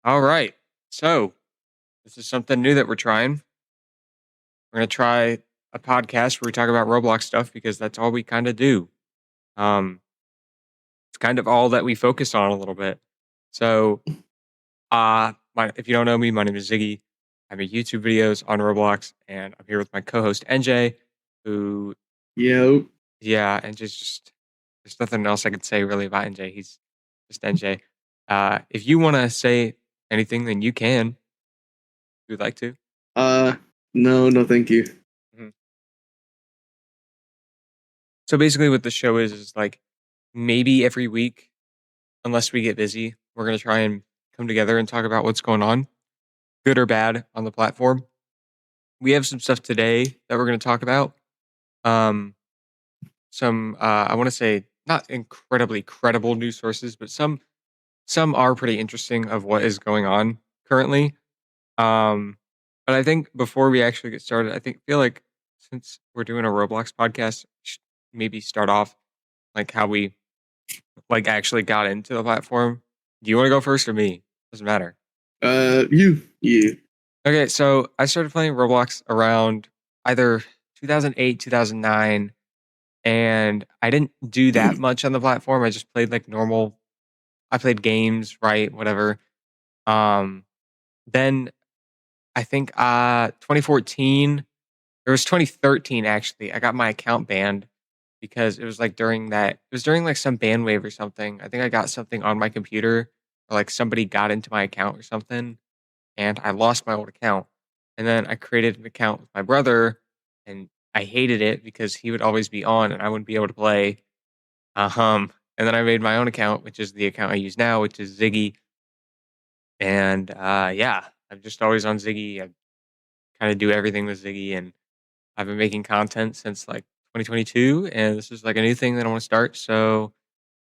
All right. So this is something new that we're trying. We're gonna try a podcast where we talk about Roblox stuff because that's all we kind of do. Um, it's kind of all that we focus on a little bit. So, if you don't know me, my name is Ziggy. I make YouTube videos on Roblox, and I'm here with my co-host NJ, who, Yo. yeah, and just there's nothing else I could say really about NJ. He's just NJ. If you want to say anything, then you can. If you'd like to. Uh, no, thank you. Mhm. So basically, what the show is like maybe every week, unless we get busy, we're gonna try and come together and talk about what's going on, good or bad, on the platform. We have some stuff today that we're gonna talk about. Um, some I want to say not incredibly credible news sources, but some are pretty interesting of what is going on currently. Um, but I think before we actually get started, feel like since we're doing a Roblox podcast, we should maybe start off like how we like actually got into the platform. Do you want to go first or me? Doesn't matter. You. Okay, so I started playing Roblox around either 2008, 2009, and I didn't do that much on the platform. I just played like normal. I played games, right? Whatever. Um, then I think 2014. It was 2013 actually. I got my account banned because it was like during that. It was during like some ban wave or something. I think I got something on my computer, or like somebody got into my account or something, and I lost my old account. And then I created an account with my brother, and I hated it because he would always be on and I wouldn't be able to play. And then I made my own account, which is the account I use now, which is Ziggy. And yeah, I'm just always on Ziggy. I kind of do everything with Ziggy, and I've been making content since like 2022, and this is like a new thing that I want to start. So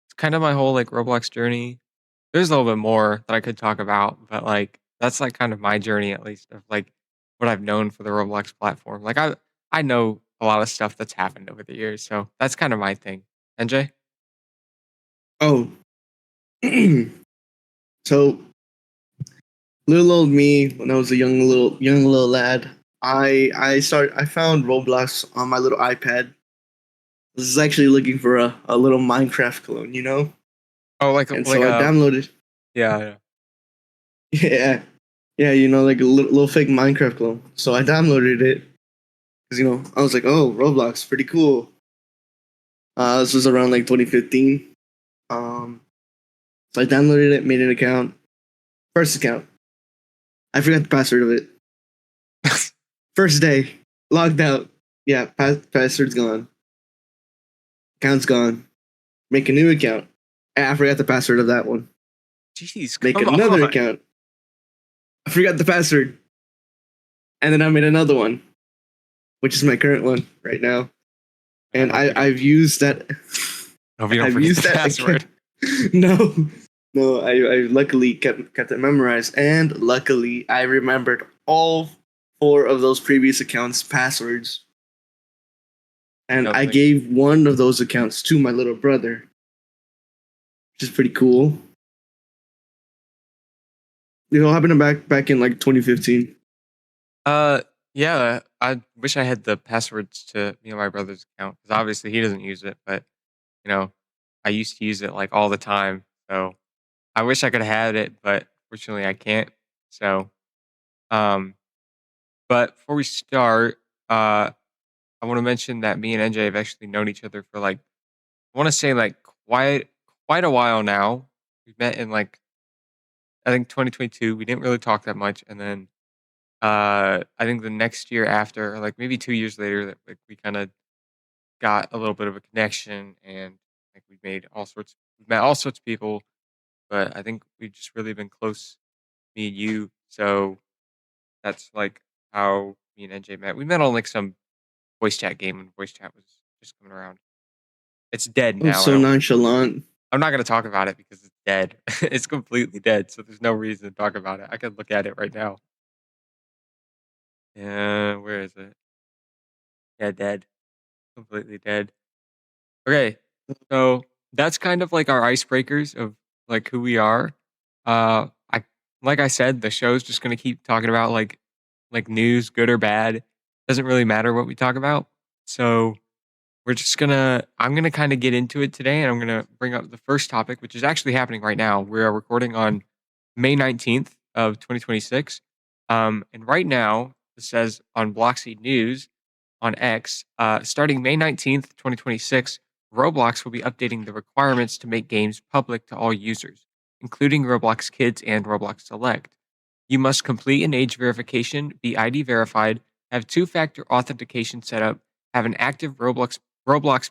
it's kind of my whole like Roblox journey. There's a little bit more that I could talk about, but like that's like kind of my journey at least of like what I've known for the Roblox platform. Like I know a lot of stuff that's happened over the years, so that's kind of my thing. NJ? Oh. So, little old me, when I was a young little lad, I found Roblox on my little iPad. This is actually looking for a little Minecraft clone, you know? Oh, like And so I downloaded. yeah. Yeah. Yeah, like a little fake Minecraft clone. So I downloaded it. Because, I was like, oh, Roblox, pretty cool. This was around like 2015. So I downloaded it, made an account. First account. I forgot the password of it. First day, logged out. Yeah, password's gone. Account's gone. Make a new account. I forgot the password of that one. Jeez, Make come another on. account. I forgot the password. And then I made another one, which is my current one right now. And I've used that. Hope you don't I've forget used the that password. No, I luckily kept it memorized, and luckily I remembered all 4 of those previous accounts' passwords. And I gave one of those accounts to my little brother, which is pretty cool. It all happened back in like 2015. Yeah, I wish I had the passwords to me and my brother's account because obviously he doesn't use it, but you know, I used to use it like all the time. So I wish I could have had it, but fortunately I can't. So, um, but before we start, I want to mention that me and NJ have actually known each other for like I want to say like quite a while now. We met in like I think 2022. We didn't really talk that much, and then I think the next year after, or like maybe 2 years later, that like we kind of got a little bit of a connection, and like we've met all sorts of people, but I think we've just really been close, me and you. So that's like how me and NJ met. We met on like some voice chat game when voice chat was just coming around. It's dead Oh, now. so nonchalant. I'm not gonna talk about it because it's dead. It's completely dead. So there's no reason to talk about it. I could look at it right now. Yeah, where is it? Yeah, dead. Completely dead. Okay, so that's kind of like our icebreakers of like who we are. I like I said, the show's just gonna keep talking about like news, good or bad. Doesn't really matter what we talk about. So I'm gonna kind of get into it today, and I'm gonna bring up the first topic, which is actually happening right now. We are recording on May 19th of 2026. And right now, it says on Bloxy News on X, starting May 19th, 2026, Roblox will be updating the requirements to make games public to all users, including Roblox Kids and Roblox Select. You must complete an age verification, be ID verified, have two-factor authentication set up, have an active Roblox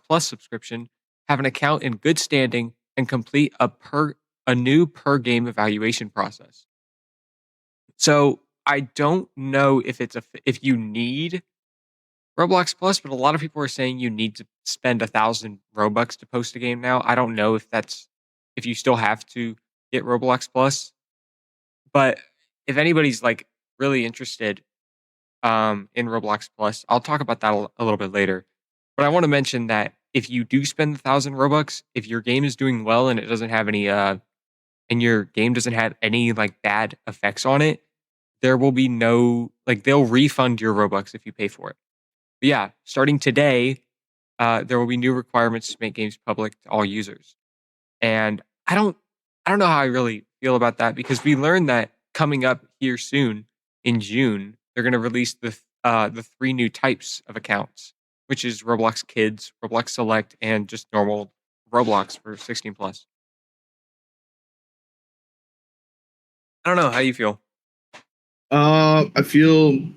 Plus subscription, have an account in good standing, and complete a new per game evaluation process. So I don't know if you need Roblox Plus, but a lot of people are saying you need to spend 1,000 Robux to post a game now. I don't know if you still have to get Roblox Plus, but if anybody's like really interested in Roblox Plus, I'll talk about that a little bit later. But I want to mention that if you do spend 1,000 Robux, if your game is doing well and it doesn't have any and your game doesn't have any like bad effects on it, there will be no like they'll refund your Robux if you pay for it. But yeah, starting today, there will be new requirements to make games public to all users. And I don't know how I really feel about that because we learned that coming up here soon in June, they're going to release the three new types of accounts, which is Roblox Kids, Roblox Select, and just normal Roblox for 16 plus. I don't know how you feel. I feel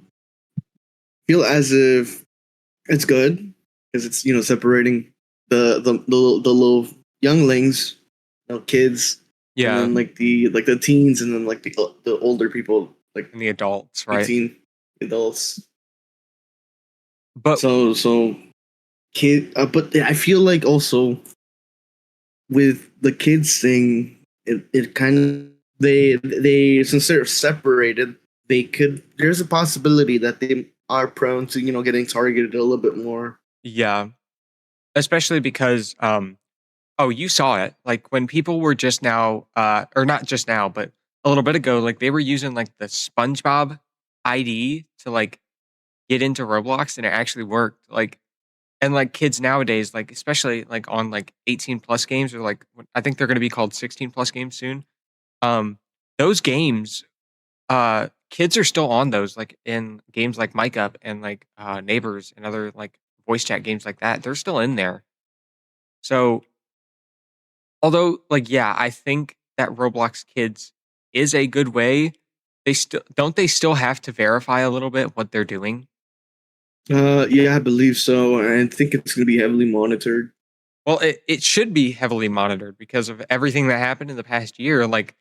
as if it's good because it's separating the little younglings, kids, and Yeah, then like the teens, and then like the older people, like and the adults, right? 18 adults. But So kid, but I feel like also with the kids thing, it kind of they since they're separated, there's a possibility that they are prone to getting targeted a little bit more. yeah, especially because oh, you saw it. Like when people were just now, or not just now, but a little bit ago, like they were using like the SpongeBob ID to like get into Roblox, and it actually worked. Like, and like kids nowadays, like especially like on like 18 plus games, or like I think they're going to be called 16 plus games soon. Um, those games, kids are still on those, like in games like Mic Up and like Neighbors and other like voice chat games like that. They're still in there. So although, like, yeah, I think that Roblox Kids is a good way. They still have to verify a little bit what they're doing. Yeah, I believe so. I think it's going to be heavily monitored. Well, it should be heavily monitored because of everything that happened in the past year. Like,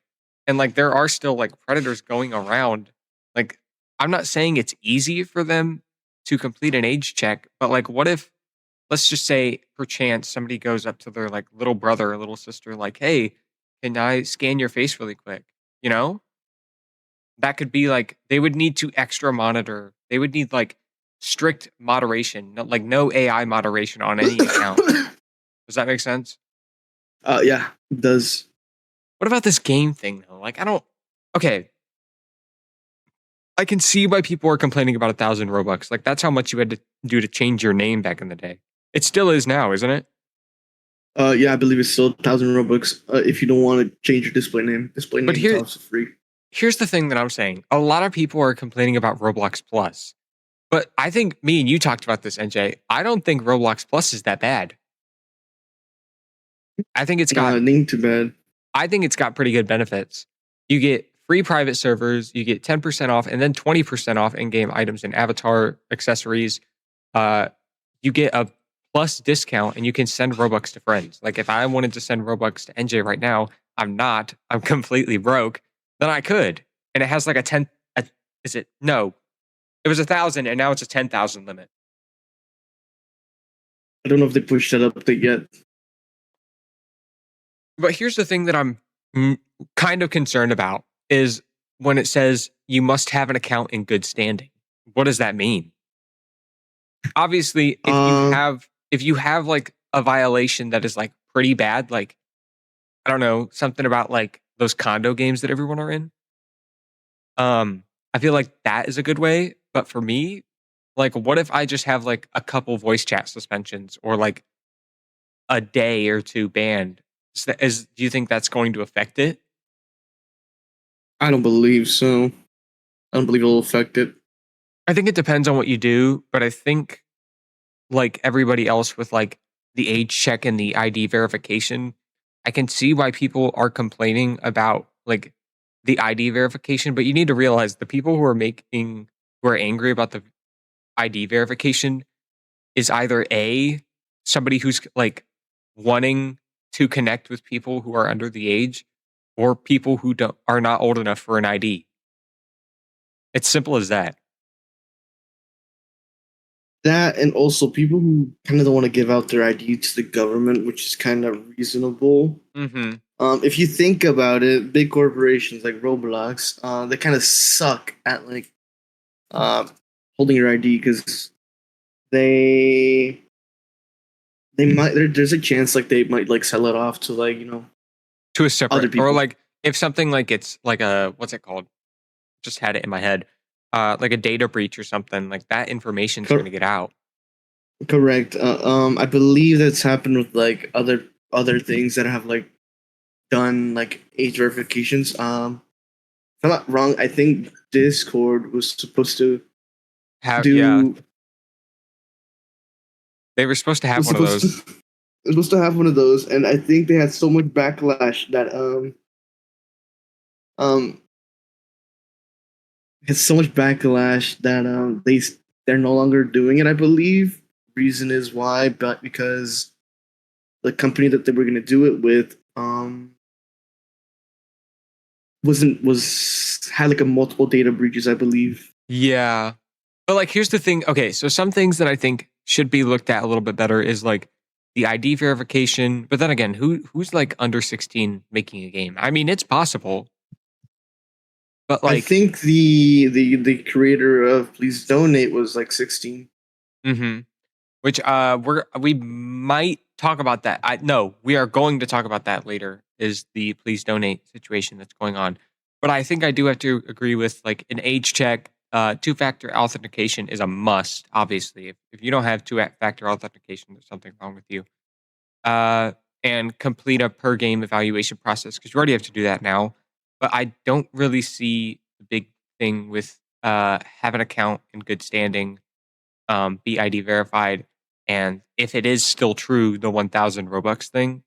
and like there are still like predators going around. Like, I'm not saying it's easy for them to complete an age check, but like, what if, let's just say, perchance somebody goes up to their like little brother or little sister, like, "Hey, can I scan your face really quick?" You know, that could be like they would need to extra monitor. They would need like strict moderation, like no AI moderation on any account. Does that make sense? Yeah, it does. What about this game thing though? Like, I don't. Okay, I can see why people are complaining about 1,000 Robux. Like, that's how much you had to do to change your name back in the day. It still is now, isn't it? Yeah, I believe it's still 1,000 Robux. If you don't want to change your display But name is also free. here's the thing that I'm saying. A lot of people are complaining about Roblox Plus, but I think me and you talked about this, NJ. I don't think Roblox Plus is that bad. I think it's got Name too bad. I think it's got pretty good benefits. You get free private servers, you get 10% off, and then 20% off in-game items and avatar accessories. Uh, you get a plus discount, and you can send Robux to friends. Like if I wanted to send Robux to NJ right now, I'm not. I'm completely broke. Then I could, and it has like a 10. Is it no? It was 1,000, and now it's a 10,000 limit. I don't know if they pushed that update yet. But here's the thing that I'm kind of concerned about is when it says you must have an account in good standing. What does that mean? Obviously, if you have like a violation that is like pretty bad, like I don't know, something about like those condo games that everyone are in. I feel like that is a good way. But for me, like, what if I just have like a couple voice chat suspensions or like a day or two banned? Do you think that's going to affect it? I don't believe so. I don't believe it'll affect it. I think it depends on what you do, but I think like everybody else with like the age check and the ID verification, I can see why people are complaining about like the ID verification, but you need to realize the people who are angry about the ID verification is either A, somebody who's like wanting to connect with people who are under the age, or people who are not old enough for an ID. It's simple as that. That and also people who kind of don't want to give out their ID to the government, which is kind of reasonable. Mm-hmm. If you think about it, big corporations like Roblox, they kind of suck at like uh, holding your ID because they there's a chance like they might like sell it off to like To a other separate, or people. like if something like it's like a, what's it called? Just had it in my head. Like a data breach or something, like that information is going Cor- to get out. Correct. I believe that's happened with like other things that have like done like age verifications. If I'm not wrong, I think Discord was supposed to Yeah, do they were supposed to have was one of supposed to those. was supposed to have one of those, and I think they had so much backlash that um had so much backlash that they're no longer doing it. I believe reason is why, but because the company that they were going to do it with wasn't was had like a multiple data breaches, I believe. Yeah, but like here's the thing. Okay, so some things that I think should be looked at a little bit better is like the ID verification. But then again, who's like under 16 making a game? I mean, it's possible, but I like, think the creator of Please Donate was like 16. hmm which we might talk about that. No, we are going to talk about that later. Is the please donate situation that's going on? But I think I do have to agree with like an age check. Two-factor authentication is a must. Obviously, if you don't have two-factor authentication, there's something wrong with you. And complete a per game evaluation process because you already have to do that now. But I don't really see the big thing with have an account in good standing, be ID verified, and if it is still true, the 1,000 Robux thing,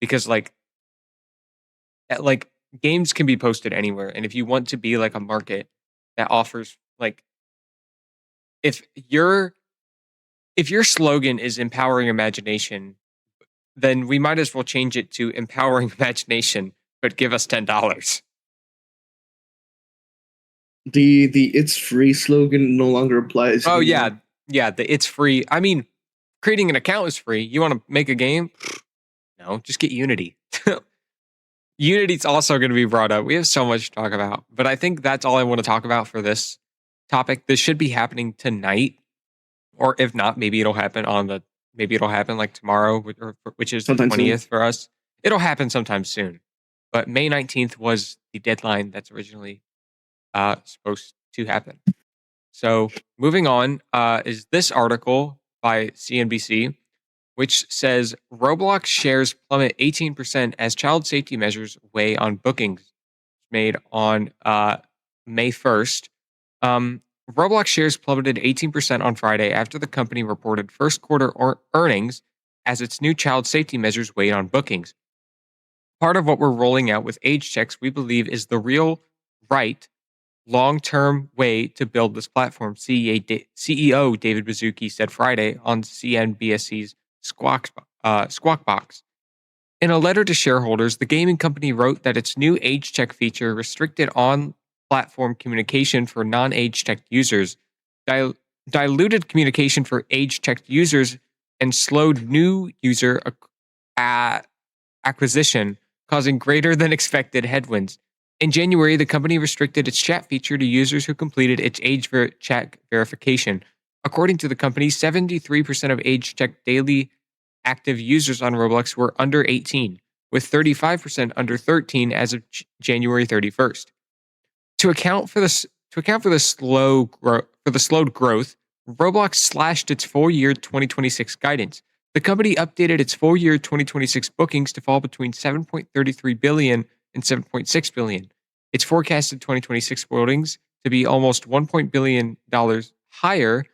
because like games can be posted anywhere, and if you want to be like a market that offers like if your if your slogan is empowering imagination, then we might as well change it to empowering imagination, but give us $10. The it's free slogan no longer applies Oh anymore. yeah, it's free. I mean, creating an account is free. You want to make a game? No, just get Unity. Unity's also going to be brought up. We have so much to talk about, but I think that's all I want to talk about for this topic. This should be happening tonight, or if not, maybe it'll happen like tomorrow, which is the Sometime soon. 20th for us. It'll happen sometime soon, but May 19th was the deadline that's originally supposed to happen. So moving on is this article by CNBC, which says Roblox shares plummet 18% as child safety measures weigh on bookings made on May 1st. Roblox shares plummeted 18% on Friday after the company reported first quarter earnings as its new child safety measures weighed on bookings. Part of what we're rolling out with age checks, we believe, is the real right long-term way to build this platform, CEO David Baszucki said Friday on CNBC's Squawk Box. In a letter to shareholders, the gaming company wrote that its new age check feature restricted on-platform communication for non-age-checked users, diluted communication for age-checked users, and slowed new user acquisition, causing greater than expected headwinds. In January, the company restricted its chat feature to users who completed its age check verification. According to the company, 73% of age check daily active users on Roblox were under 18, with 35% under 13 as of January 31st. To account for this, to account for the slowed growth, Roblox slashed its full-year 2026 guidance. The company updated its full-year 2026 bookings to fall between 7.33 billion and 7.6 billion. Its forecasted 2026 bookings to be almost $1 billion higher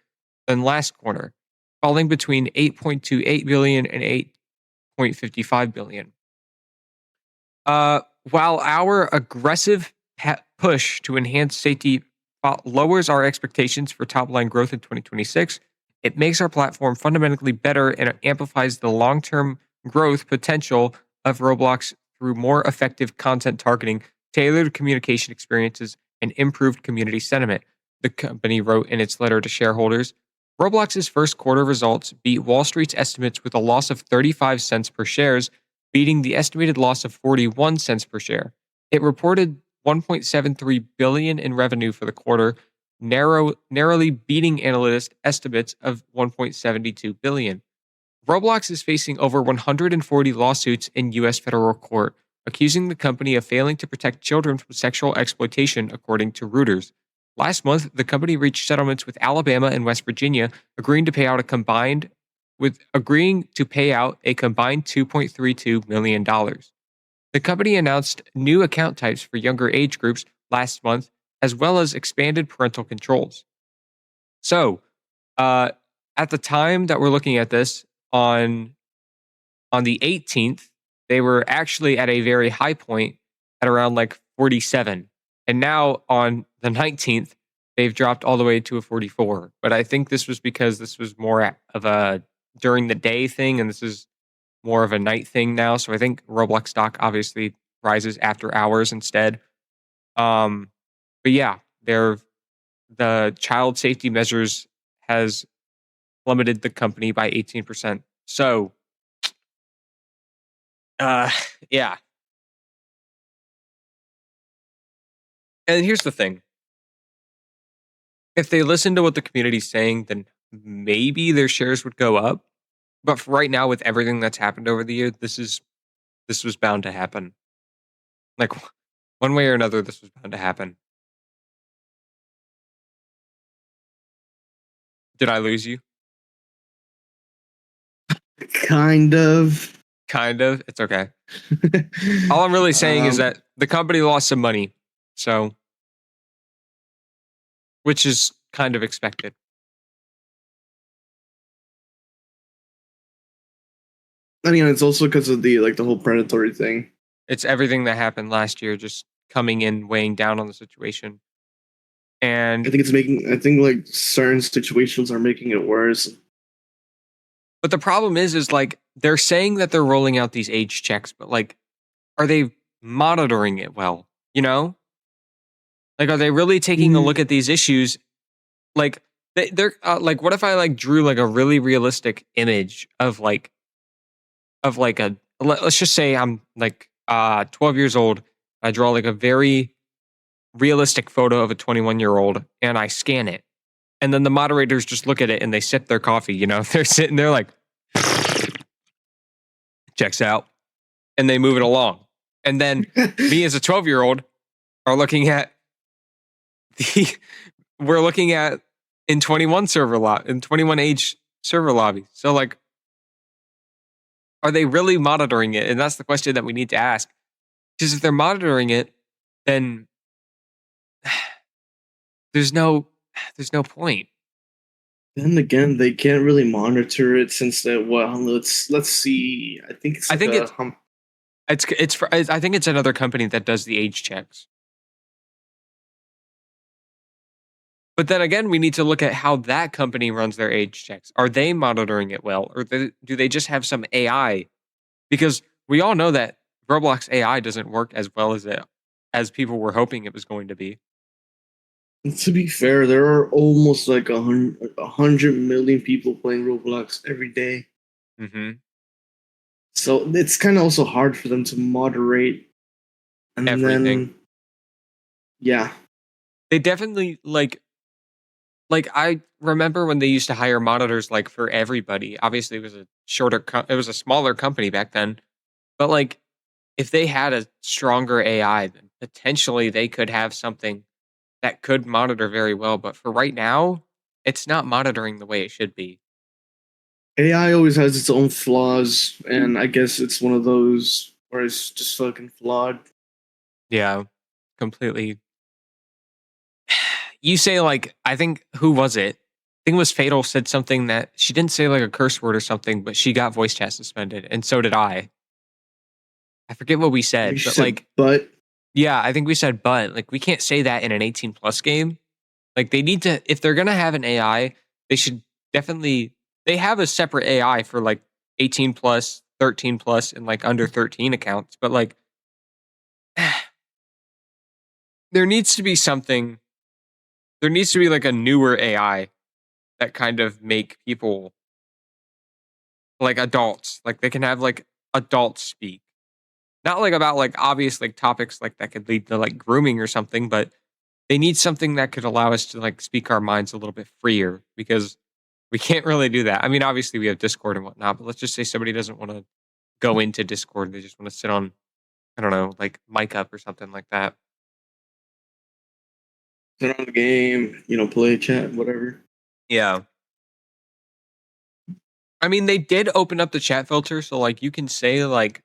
than last quarter, falling between 8.28 billion and 8.55 billion. While our aggressive push to enhance safety lowers our expectations for top-line growth in 2026, it makes our platform fundamentally better and amplifies the long-term growth potential of Roblox through more effective content targeting, tailored communication experiences, and improved community sentiment, the company wrote in its letter to shareholders. Roblox's first quarter results beat Wall Street's estimates with a loss of 35 cents per share, beating the estimated loss of 41 cents per share. It reported 1.73 billion in revenue for the quarter, narrowly beating analyst estimates of 1.72 billion. Roblox is facing over 140 lawsuits in U.S. federal court, accusing the company of failing to protect children from sexual exploitation, according to Reuters. Last month, the company reached settlements with Alabama and West Virginia, agreeing to pay out a combined $2.32 million. The company announced new account types for younger age groups last month, as well as expanded parental controls. So, at the time that we're looking at this, on the 18th, they were actually at a very high point at around like 47. And now on the 19th, they've dropped all the way to a 44. But I think this was because this was more of a during the day thing, and this is more of a night thing now. So I think Roblox stock obviously rises after hours instead. But yeah, the child safety measures has plummeted the company by 18%. So, yeah. And here's the thing. If they listen to what the community's saying, then maybe their shares would go up. But for right now, with everything that's happened over the year, this was bound to happen. Like one way or another, this was bound to happen. Did I lose you? Kind of. Kind of. It's okay. All I'm really saying is that the company lost some money. So, which is kind of expected. I mean, it's also because of the whole predatory thing. It's everything that happened last year just coming in, weighing down on the situation. And I think certain situations are making it worse. But the problem is like they're saying that they're rolling out these age checks, but like, are they monitoring it well? You know, like, are they really taking a look at these issues? Like, they're like, what if I like drew like a really realistic image of like let's just say I'm like 12 years old. I draw like a very realistic photo of a 21-year-old and I scan it. And then the moderators just look at it and they sip their coffee, you know, they're sitting there like, checks out, and they move it along. And then me as a 12-year-old are looking at we're looking at in 21 age server lobby. So like, are they really monitoring it? And that's the question that we need to ask. Because if they're monitoring it, then there's no point. Then again, they can't really monitor it since let's see. I think it's I think it's another company that does the age checks. But then again, we need to look at how that company runs their age checks. Are they monitoring it well, or do they just have some AI? Because we all know that Roblox AI doesn't work as well as people were hoping it was going to be. To be fair, there are almost like 100 million people playing Roblox every day. Mm-hmm. So it's kind of also hard for them to moderate. And everything. Then, yeah. They definitely like I remember when they used to hire monitors like for everybody. Obviously, it was a smaller company back then. But like, if they had a stronger AI, then potentially they could have something that could monitor very well, but for right now, it's not monitoring the way it should be. AI always has its own flaws, and I guess it's one of those where it's just fucking flawed. Yeah, completely. You say like, I think who was it? I think it was Fatal said something that she didn't say like a curse word or something, but she got voice chat suspended, and so did I. I forget what we I think said, she but said, like, but yeah, I think we said, but like, we can't say that in an 18 plus game. Like, they need to, if they're gonna have an AI, they should definitely. They have a separate AI for like 18 plus, 13 plus, and like under 13 accounts, but like, there needs to be something. There needs to be like a newer AI that kind of make people like adults. Like they can have like adults speak. Not like about like obvious like topics like that could lead to like grooming or something, but they need something that could allow us to like speak our minds a little bit freer because we can't really do that. I mean, obviously we have Discord and whatnot, but let's just say somebody doesn't want to go into Discord. They just want to sit on, I don't know, like mic up or something like that. turn on the game, play, chat, whatever. Yeah. I mean, they did open up the chat filter, so like you can say like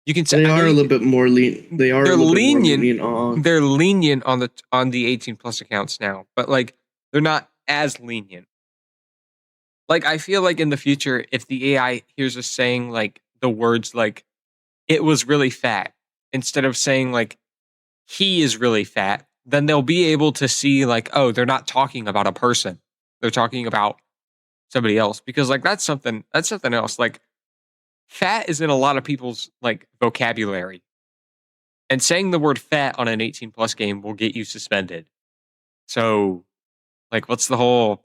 you can say They I know are a you little can, bit more lean. They are a they're little bit more lenient. lenient on. They're lenient on the 18 plus accounts now, but like they're not as lenient. Like I feel like in the future, if the AI hears us saying like the words like it was really fat instead of saying like he is really fat, then they'll be able to see like, oh, they're not talking about a person. They're talking about somebody else. Because like that's something else. Like fat is in a lot of people's like vocabulary. And saying the word fat on an 18 plus game will get you suspended. So like what's the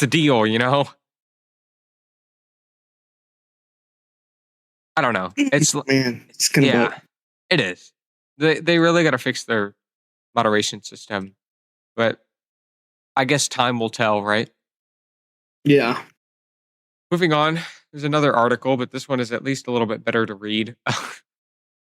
deal, you know? I don't know. Man, it's kind of Yeah, butt. it is. They really got to fix their moderation system, but I guess time will tell, right? Yeah. Moving on, there's another article, but this one is at least a little bit better to read.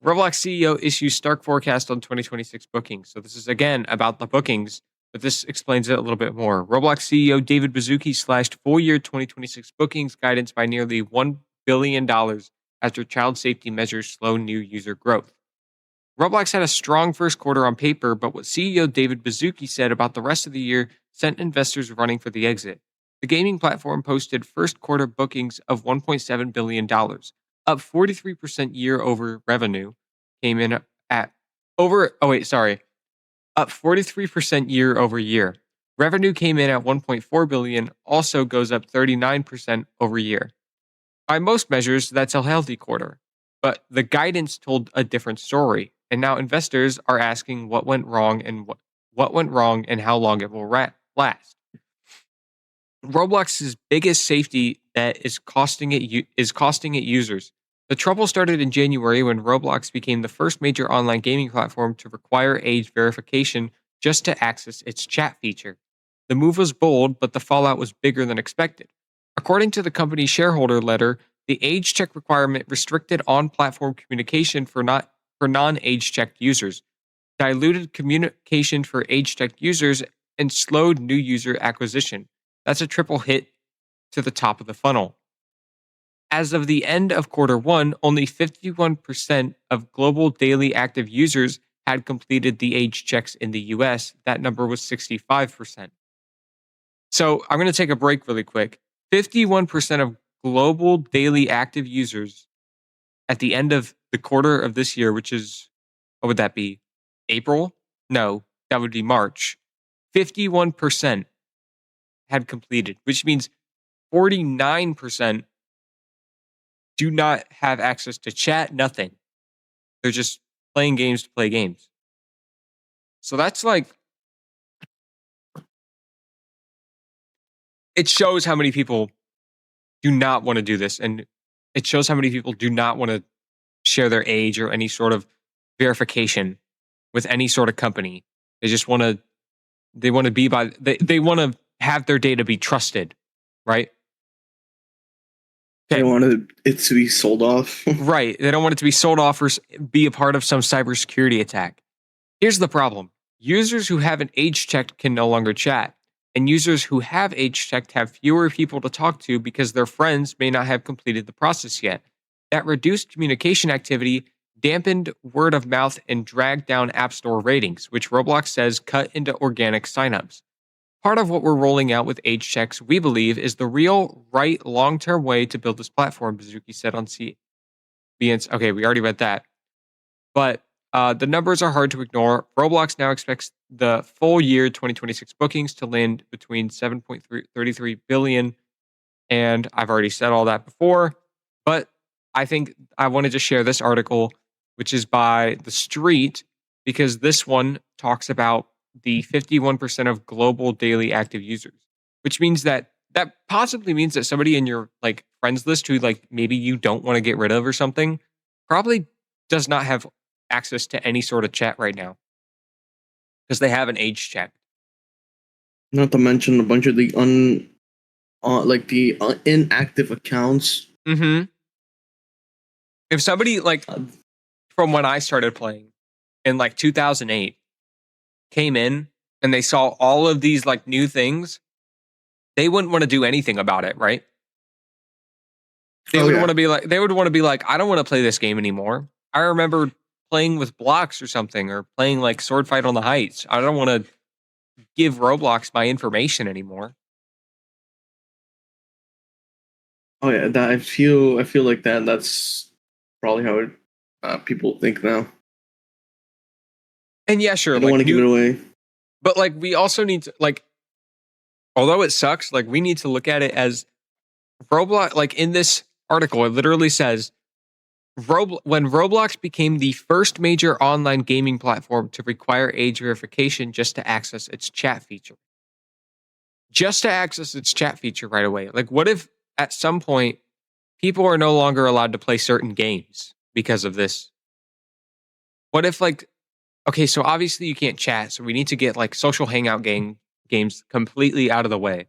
Roblox CEO issues stark forecast on 2026 bookings. So this is again about the bookings, but this explains it a little bit more. Roblox CEO David Baszucki slashed full year 2026 bookings guidance by nearly $1 billion after child safety measures slow new user growth. Roblox had a strong first quarter on paper, but what CEO David Baszucki said about the rest of the year sent investors running for the exit. The gaming platform posted first quarter bookings of $1.7 billion, up 43% year over revenue, came in at up 43% year over year. Revenue came in at 1.4 billion, also goes up 39% over year. By most measures, that's a healthy quarter. But the guidance told a different story, and now investors are asking what went wrong and what went wrong and how long it will last. Roblox's biggest safety net is costing it users. The trouble started in January when Roblox became the first major online gaming platform to require age verification just to access its chat feature. The move was bold, but the fallout was bigger than expected. According to the company's shareholder letter, the age check requirement restricted on-platform communication for non-age checked users, diluted communication for age checked users, and slowed new user acquisition. That's a triple hit to the top of the funnel. As of the end of quarter one, only 51% of global daily active users had completed the age checks in the US. That number was 65%. So I'm going to take a break really quick. 51% of global daily active users at the end of the quarter of this year, which is, what would that be? April? No, that would be March. 51% had completed, which means 49% do not have access to chat, nothing. They're just playing games to play games. So that's like, it shows how many people do not want to do this. And it shows how many people do not want to share their age or any sort of verification with any sort of company. They just want to, they want to have their data be trusted, right? They Okay. don't want it to be sold off. Right. They don't want it to be sold off or be a part of some cybersecurity attack. Here's the problem. Users who haven't age checked can no longer chat, and users who have age checked have fewer people to talk to because their friends may not have completed the process yet. That reduced communication activity, dampened word of mouth, and dragged down App Store ratings, which Roblox says cut into organic signups. Part of what we're rolling out with age checks, we believe, is the real, right, long term way to build this platform, Bazuki said on CBN's. Okay, we already read that. But the numbers are hard to ignore. Roblox now expects the full year 2026 bookings to land between 7.33 billion, and I've already said all that before, but I think I wanted to share this article, which is by The Street, because this one talks about the 51% of global daily active users, which means that possibly means that somebody in your like friends list who like maybe you don't want to get rid of or something probably does not have access to any sort of chat right now because they haven't age checked. Not to mention a bunch of the inactive accounts. Mm-hmm. If somebody like Uh, from when I started playing in like 2008 came in and they saw all of these like new things, they wouldn't want to do anything about it, right? They oh would yeah. want to be like, they would want to be like, I don't want to play this game anymore. I remember playing with Blox or something, or playing like Sword Fight on the Heights. I don't want to give Roblox my information anymore. Oh yeah. That I feel like that's probably how people think now. And yeah, sure, They don't like want to give new, it away. but like we also need to like, although it sucks, like we need to look at it as Roblox. Like in this article, it literally says when Roblox became the first major online gaming platform to require age verification just to access its chat feature. Just to access its chat feature right away. Like, what if at some point people are no longer allowed to play certain games because of this? What if, like, okay, so obviously you can't chat, so we need to get like social hangout games completely out of the way.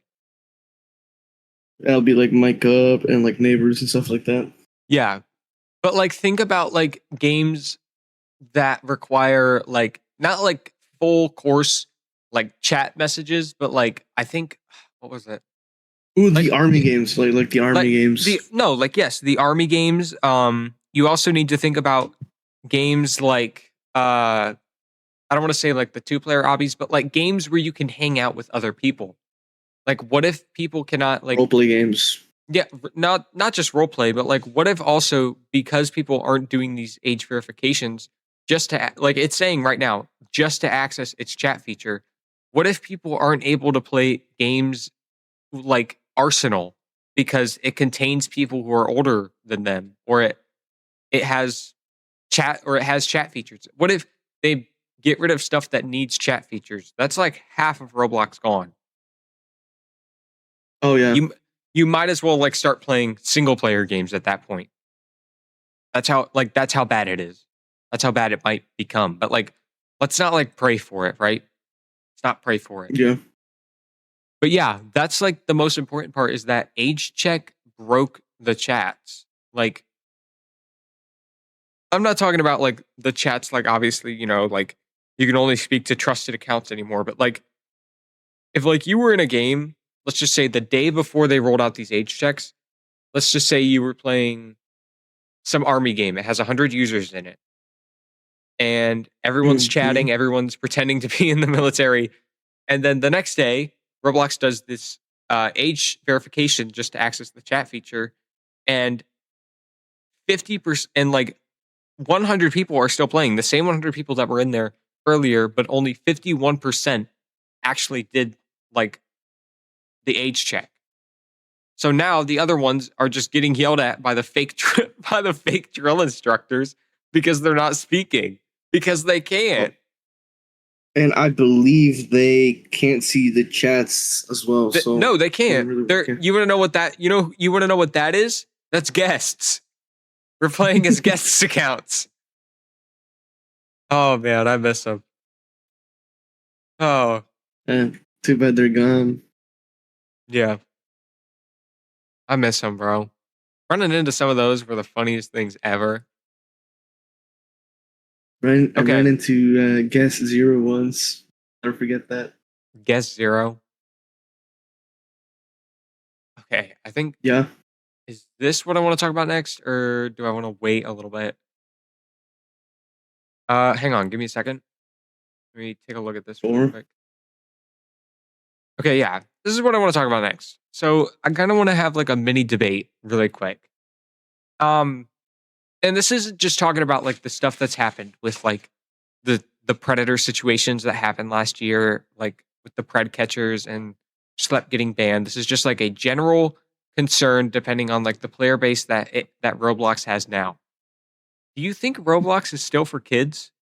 That'll be like Mic Up and like Neighbors and stuff like that. Yeah. But like, think about like games that require like not like full course like chat messages, but like I think what was it? Ooh, the Like army games, like the army games. the no, like yes, the army games. You also need to think about games like I don't want to say like the two player obbies, but like games where you can hang out with other people. Like what if people cannot like Roleplay games. yeah, not just role play, but like what if also because people aren't doing these age verifications just to like it's saying right now just to access its chat feature, what if people aren't able to play games like Arsenal because it contains people who are older than them or it has chat features. What if they get rid of stuff that needs chat features? That's like half of Roblox gone. Oh yeah. You might as well like start playing single player games at that point. That's how bad it is. That's how bad it might become. But like let's not like pray for it, right? Let's not pray for it. Yeah. But yeah, that's like the most important part is that age check broke the chats. Like I'm not talking about like the chats like obviously, you know, like you can only speak to trusted accounts anymore, but like if like you were in a game, let's just say the day before they rolled out these age checks, let's just say you were playing some army game. It has 100 users in it. And everyone's Mm-hmm. chatting, everyone's pretending to be in the military. And then the next day, Roblox does this age verification just to access the chat feature. And 50% and like 100 people are still playing, the same 100 people that were in there earlier, but only 51% actually did like the age check. So now the other ones are just getting yelled at by the by the fake drill instructors because they're not speaking because they Oh, can't. and I believe they can't see the chats as well. So No, they they're can't. really They're working. you want to know what that you want to know what that is? That's guests. We're playing as guests accounts. Oh man, I miss them. Oh Too bad they're gone. yeah, I miss them, bro. Running into some of those were the funniest things ever. I Okay, ran into Guess Zero once. Never forget that. guess zero. Okay, I think Yeah. is this what I want to talk about next, or do I want to wait a little bit? Hang on, give me a second. Let me take a look at this really Or quick. Okay, yeah, this is what I want to talk about next. So I kind of want to have like a mini debate really quick. Um, and this isn't just talking about like the stuff that's happened with like the predator situations that happened last year, like with the pred catchers and Schlep getting banned. This is just like a general concern depending on like the player base that Roblox has now. Do you think Roblox is still for kids?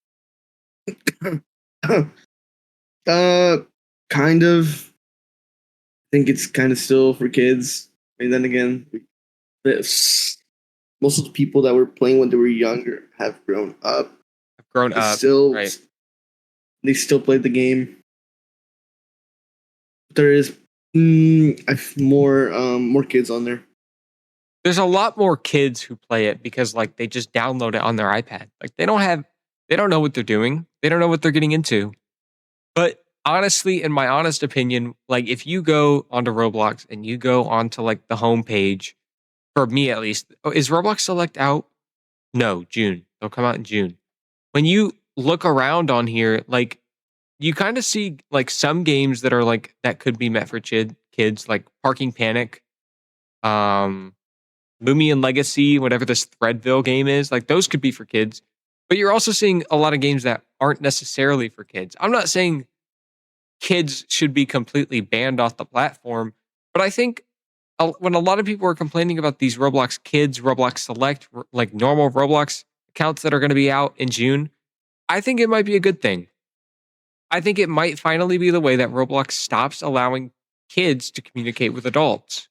uh, kind of. I think it's kind of still for kids. And then again, most of the people that were playing when they were younger have grown up. Have grown They up, still right? they still play the game. There is more kids on there. There's a lot more kids who play it because like they just download it on their iPad. Like they don't know what they're doing. They don't know what they're getting into. But honestly, in my honest opinion, like if you go onto Roblox and you go onto like the homepage, for me at least, is Roblox Select out? No, June. They'll come out in June. When you look around on here, like you kind of see like some games that are like that could be met for kids, like Parking Panic, um, Loomian Legacy, whatever this Threadville game is, like those could be for kids. But you're also seeing a lot of games that aren't necessarily for kids. I'm not saying kids should be completely banned off the platform. But I think when a lot of people are complaining about these Roblox Kids, Roblox Select, like normal Roblox accounts that are going to be out in June, I think it might be a good thing. I think it might finally be the way that Roblox stops allowing kids to communicate with adults.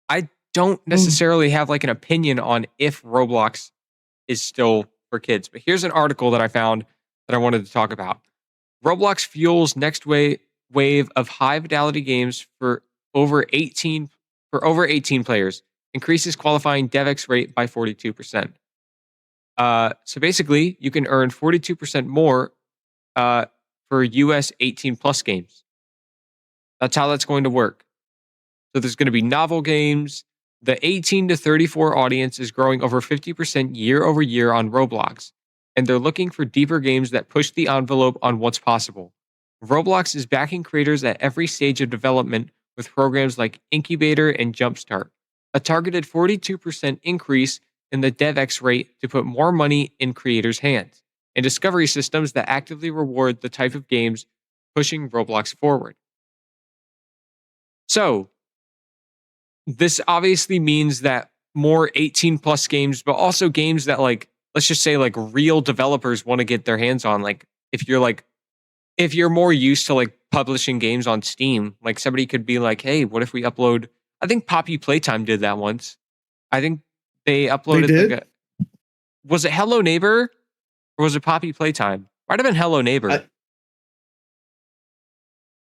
I don't Mm. necessarily have like an opinion on if Roblox is still for kids, but here's an article that I found that I wanted to talk about. Roblox fuels next wave of high fidelity games over 18 over 18 players, increases qualifying DevX rate by 42%. So basically, you can earn 42% more uh, for US 18 plus games. That's how that's going to work. So there's going to be novel games. The 18 to 34 audience is growing over 50% year over year on Roblox, and they're looking for deeper games that push the envelope on what's possible. Roblox is backing creators at every stage of development with programs like Incubator and Jumpstart, a targeted 42% increase in the DevX rate to put more money in creators' hands, and discovery systems that actively reward the type of games pushing Roblox forward. So, this obviously means that more 18 plus games, but also games that like, let's just say like real developers want to get their hands on. If you're more used to like publishing games on Steam, like somebody could be like, hey, what if we upload? I think Poppy Playtime did that once. I think they They uploaded did. was it Hello Neighbor or was it Poppy Playtime? Might have been Hello Neighbor. I,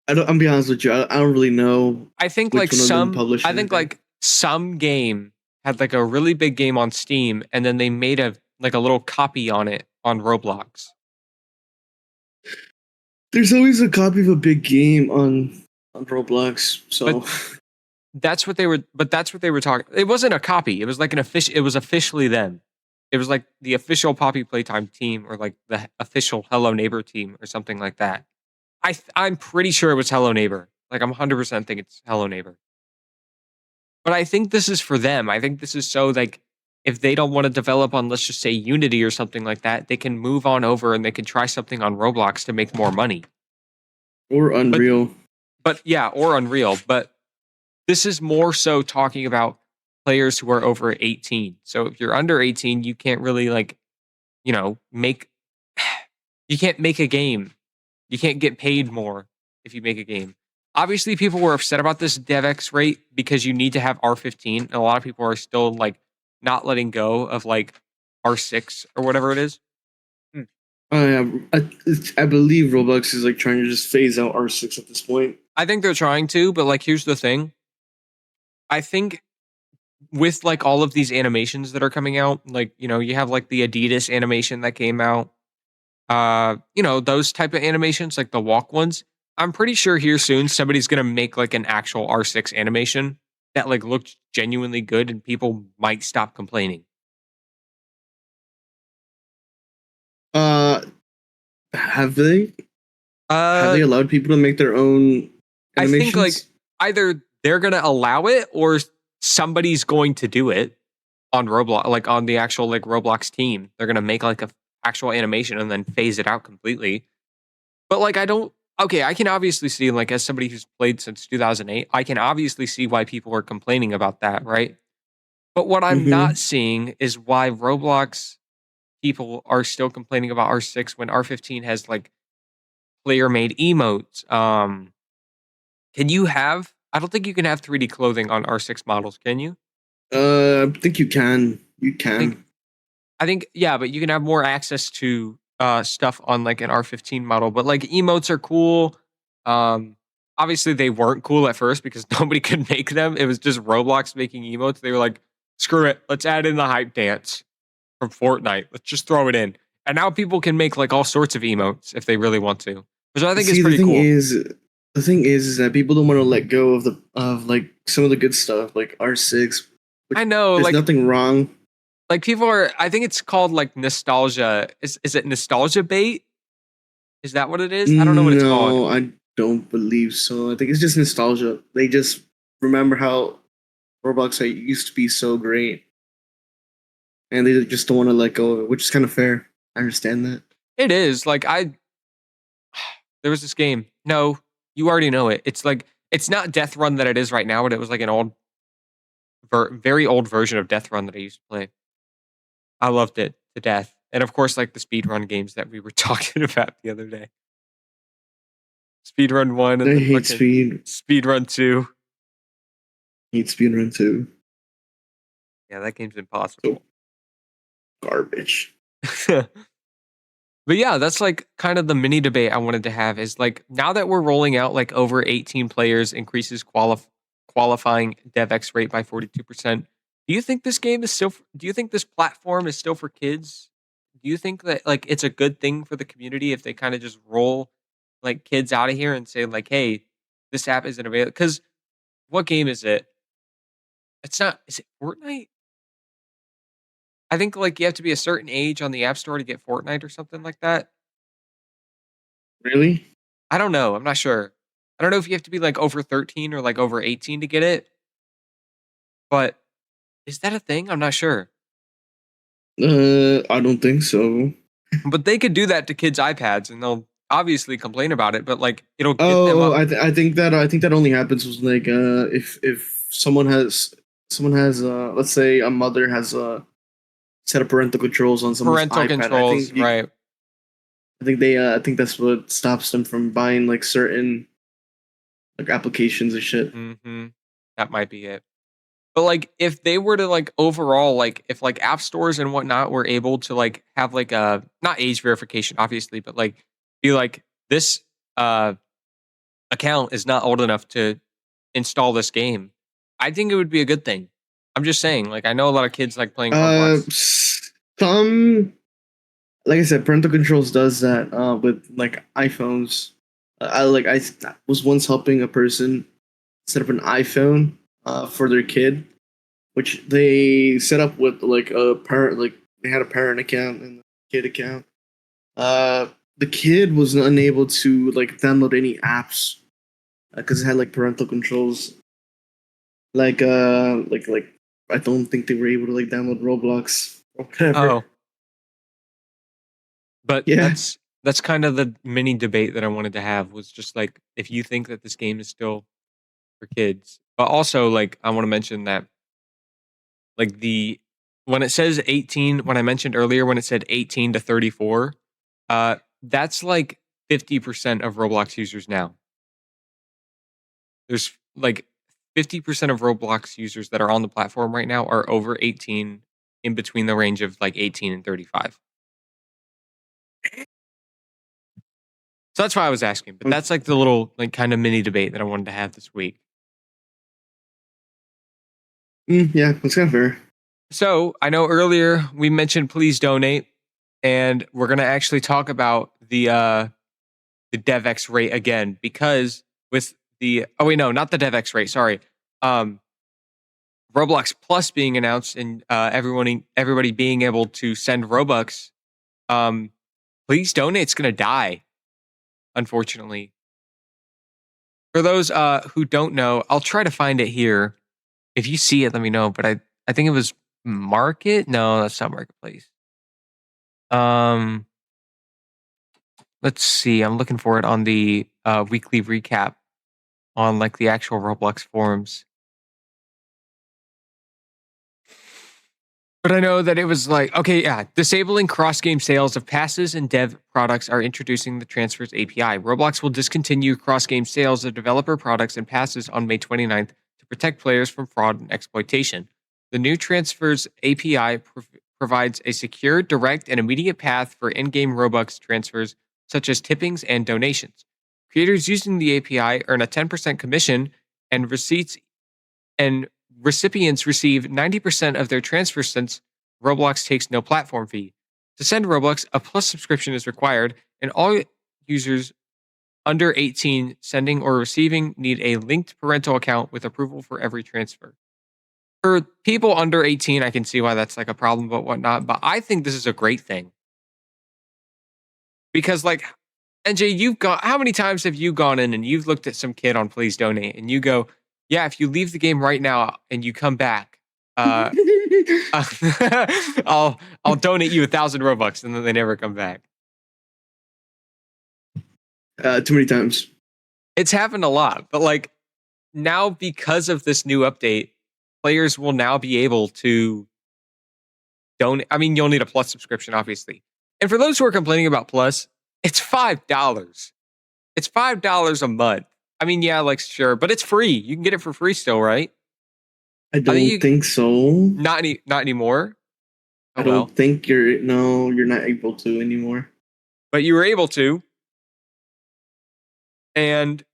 I don't. I'm be honest with you. I don't really know I think which like one of them some, published I think anything. like some game had like a really big game on Steam, and then they made a like a little copy on it on Roblox. There's always a copy of a big game on Roblox. But So that's what they were. But that's what they were talking. It wasn't a copy. It was like an official. It was officially them. It was like the official Poppy Playtime team, or like the official Hello Neighbor team, or something like that. I'm pretty sure it was Hello Neighbor. Like I'm 100% think it's Hello Neighbor. But I think this is for them. I think this is so like if they don't want to develop on, let's just say, Unity or something like that, they can move on over and they can try something on Roblox to make more money. or But Unreal. yeah, or Unreal. But this is more so talking about players who are over 18. So if you're under 18, you can't really like, make you can't make a game. You can't get paid more if you make a game. Obviously, people were upset about this DevX rate because you need to have R15, and a lot of people are still like not letting go of like R6 or whatever it is. Hmm. Yeah, I believe Roblox is like trying to just phase out R6 at this point. I think they're trying to, but like here's the thing. I think with like all of these animations that are coming out, like, you have like the Adidas animation that came out, those type of animations, like the walk ones. I'm pretty sure here soon somebody's gonna make like an actual R6 animation that like looks genuinely good and people might stop complaining. Uh, have they have Uh they allowed people to make their own I think like animations? either they're gonna allow it or somebody's going to do it on Roblox, like on the actual like Roblox team. They're gonna make like a actual animation and then phase it out completely. But like I don't okay, I can obviously see like as somebody who's played since 2008, I can obviously see why people are complaining about that, right? But what I'm not Mm-hmm. seeing is why Roblox people are still complaining about R6 when R15 has like player made emotes. Can you have I don't think you can have 3D clothing on R6 models, can you? I think you can. You I think can. I think yeah, but you can have more access to stuff on like an R15 model. But like emotes are cool. Um Obviously they weren't cool at first because nobody could make them. It was just Roblox making emotes. They were like, screw it, let's add in the hype dance from Fortnite. Let's just throw it in. And now people can make like all sorts of emotes if they really want to. Which I think is See, pretty cool. the thing is that people don't want to let go of the of like some of the good stuff, like R6, which I know, there's nothing wrong. like people are I think it's called like nostalgia. Is it nostalgia bait? Is that what it is? I don't know what it's called. No, I don't believe so. I think it's just nostalgia. They just remember how Roblox used to be so great, and they just don't want to let go of it, which is kind of fair. I understand that. It is. Like there was this game. No, you already know it. It's like it's not Death Run that it is right now, but it was like an old very old version of Death Run that I used to play. I loved it to death. And of course like the speedrun games that we were talking about the other day. Speedrun 1 and I then hate fucking speed. Speedrun 2. Hate speedrun too. Yeah, that game's So impossible. garbage. But yeah, that's like kind of the mini debate I wanted to have is like now that we're rolling out like over 18 players increases qualifying DevX rate by 42%. Do you think this game is still do you think this platform is still for kids? Do you think that like it's a good thing for the community if they kind of just roll like kids out of here and say like, "Hey, this app isn't available." Cuz what game is it? It's not is it Fortnite? I think like you have to be a certain age on the App Store to get Fortnite or something like that. Really? I don't know. I'm not sure. I don't know if you have to be like over 13 or like over 18 to get it, but is that a thing? I'm not sure. I don't think so. But they could do that to kids' iPads and they'll obviously complain about it, but like it'll get them Oh, up. I think that only happens was like if someone has let's say a mother has set up parental controls on someone's Parental iPad. controls, right? I think that's what stops them from buying like certain like applications and shit. Hmm. That might be it. But like if they were to like overall, like if like app stores and whatnot were able to like have like a not age verification, obviously, but like be like this uh account is not old enough to install this game, I think it would be a good thing. I'm just saying, like I know a lot of kids like playing Roblox. Some like I said, parental controls does that with like iPhones. I was once helping a person set up an iPhone for their kid, which they set up with like a parent, like they had a parent account and a kid account. Uh, the kid was unable to like download any apps because it had like parental controls. Like I don't think they were able to like download Roblox or whatever. Oh, but Yeah. that's kind of the mini debate that I wanted to have was just like if you think that this game is still for kids, but also like I want to mention that like the when it says 18, when I mentioned earlier when it said 18 to 34, that's like 50% of Roblox users now. There's like 50% of Roblox users that are on the platform right now are over 18 in between the range of like 18 and 35. So that's why I was asking, but that's like the little like kind of mini debate that I wanted to have this week. Yeah, that's kind of fair. So I know earlier we mentioned please donate, and we're gonna actually talk about the DevX rate again because with the not the DevX rate, sorry. Roblox Plus being announced and everybody being able to send Robux, please donate's gonna die, unfortunately. For those who don't know, I'll try to find it here. If you see it, let me know. But I think it was Market. No, that's not Marketplace. Let's see. I'm looking for it on the weekly recap on like the actual Roblox forums. But I know that it was like, okay, yeah, disabling cross-game sales of passes and dev products are introducing the transfers API. Roblox will discontinue cross-game sales of developer products and passes on May 29th to protect players from fraud and exploitation. The new transfers API provides a secure, direct, and immediate path for in-game Robux transfers, such as tippings and donations. Creators using the API earn a 10% commission, and recipients receive 90% of their transfers since Roblox takes no platform fee. To send Roblox, a Plus subscription is required, and all users under 18 sending or receiving need a linked parental account with approval for every transfer. For people under 18, I can see why that's like a problem, but whatnot. But I think this is a great thing. Because like, NJ, how many times have you gone in and you've looked at some kid on Please Donate and you go, yeah, if you leave the game right now and you come back, I'll donate you 1,000 Robux, and then they never come back. Too many times. It's happened a lot, but like now because of this new update, players will now be able to donate. I mean, you'll need a Plus subscription, obviously. And for those who are complaining about Plus, it's $5. It's $5 a month. I mean, yeah, like sure, but it's free. You can get it for free still, right? I don't think so. Not anymore. Oh, I don't think you're not able to anymore. But you were able to. And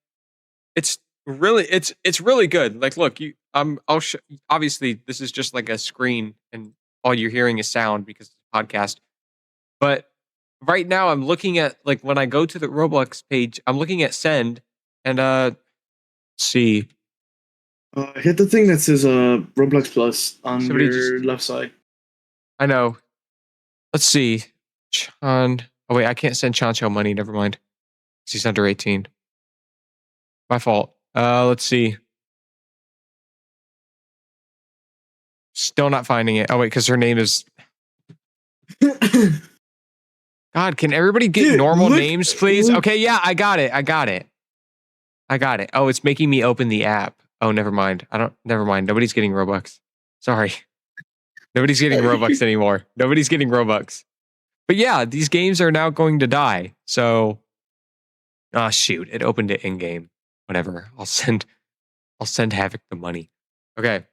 it's really good. Like, look, I'll show. Obviously, this is just like a screen, and all you're hearing is sound because it's a podcast. But right now, I'm looking at like when I go to the Roblox page, I'm looking at send, and let's see. Hit the thing that says Roblox Plus on your left side. I know. Let's see. Chan. Oh wait, I can't send Chancho money. Never mind. He's under 18. My fault. Let's see. Still not finding it. Oh wait, because her name is. God, can everybody get normal names, please? Okay, yeah, I got it. Oh, it's making me open the app. Oh, never mind. Never mind. Nobody's getting Robux. Sorry. Nobody's getting Robux anymore. Nobody's getting Robux. But yeah, these games are now going to die. So, shoot, it opened it in game. Whatever. I'll send Havoc the money. Okay.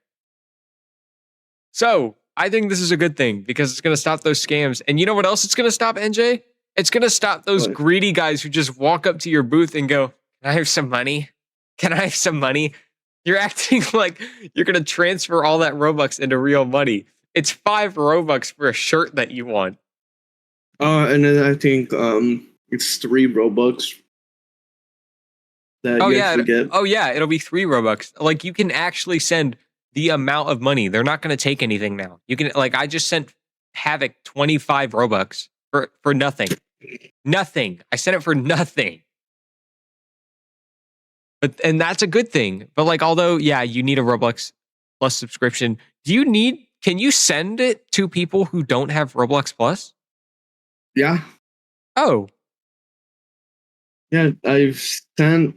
So I think this is a good thing because it's going to stop those scams. And you know what else it's going to stop, NJ? It's going to stop those greedy guys who just walk up to your booth and go, "Can I have some money? Can I have some money?" You're acting like you're going to transfer all that Robux into real money. It's 5 Robux for a shirt that you want. And then I think it's 3 Robux. That you actually get. Oh yeah, it'll be 3 Robux. Like you can actually send the amount of money. They're not going to take anything now. You can I just sent Havoc 25 Robux for nothing. Nothing. I sent it for nothing. And that's a good thing. But although you need a Roblox Plus subscription, can you send it to people who don't have Roblox Plus? Yeah. Oh. Yeah, I've sent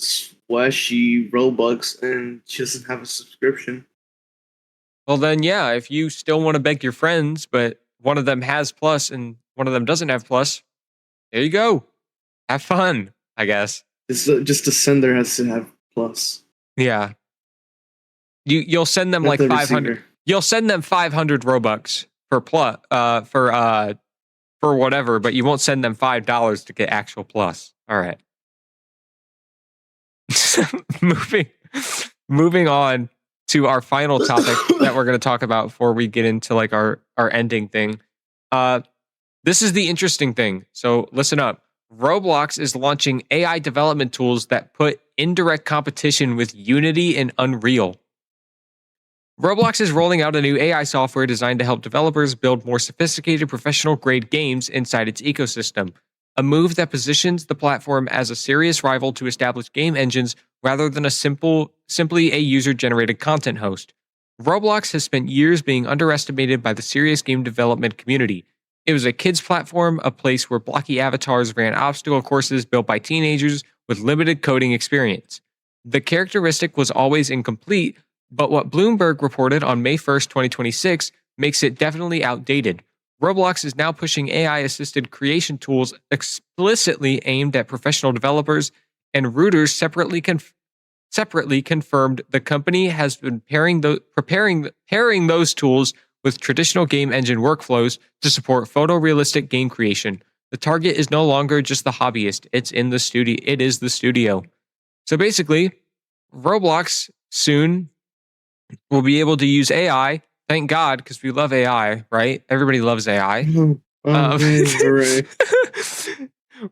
Splashy Robux, and she doesn't have a subscription. Well then, if you still want to beg your friends, but one of them has Plus and one of them doesn't have Plus, there you go. Have fun, I guess. Just the sender has to have Plus. Yeah. You'll send them 500. Receiver. You'll send them 500 Robux for Plus for whatever, but you won't send them $5 to get actual Plus. All right. moving on to our final topic that we're going to talk about before we get into like our ending thing. This is the interesting thing. So listen up. Roblox is launching AI development tools that put indirect competition with Unity and Unreal. Roblox is rolling out a new AI software designed to help developers build more sophisticated professional-grade games inside its ecosystem, a move that positions the platform as a serious rival to established game engines rather than simply a user-generated content host. Roblox has spent years being underestimated by the serious game development community. It was a kids' platform, a place where blocky avatars ran obstacle courses built by teenagers with limited coding experience. The characteristic was always incomplete, but what Bloomberg reported on May 1st, 2026, makes it definitely outdated. Roblox is now pushing AI-assisted creation tools explicitly aimed at professional developers, and Reuters separately confirmed the company has been pairing those tools with traditional game engine workflows to support photorealistic game creation. The target is no longer just the hobbyist; it is the studio. So basically, Roblox soon will be able to use AI. Thank God, because we love AI, right? Everybody loves AI. Hooray.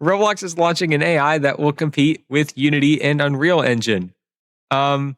Roblox is launching an AI that will compete with Unity and Unreal Engine. The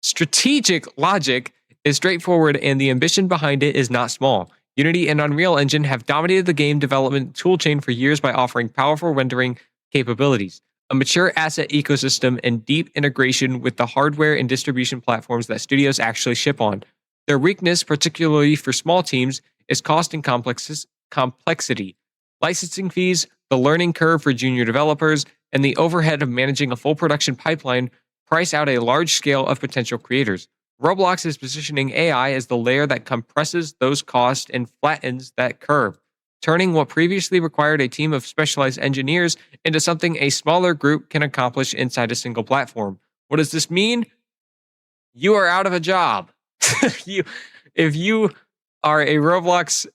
strategic logic is straightforward, and the ambition behind it is not small. Unity and Unreal Engine have dominated the game development toolchain for years by offering powerful rendering capabilities, a mature asset ecosystem, and deep integration with the hardware and distribution platforms that studios actually ship on. Their weakness, particularly for small teams, is cost and complexity. Licensing fees, the learning curve for junior developers, and the overhead of managing a full production pipeline price out a large scale of potential creators. Roblox is positioning AI as the layer that compresses those costs and flattens that curve, turning what previously required a team of specialized engineers into something a smaller group can accomplish inside a single platform. What does this mean? You are out of a job. If you are a Roblox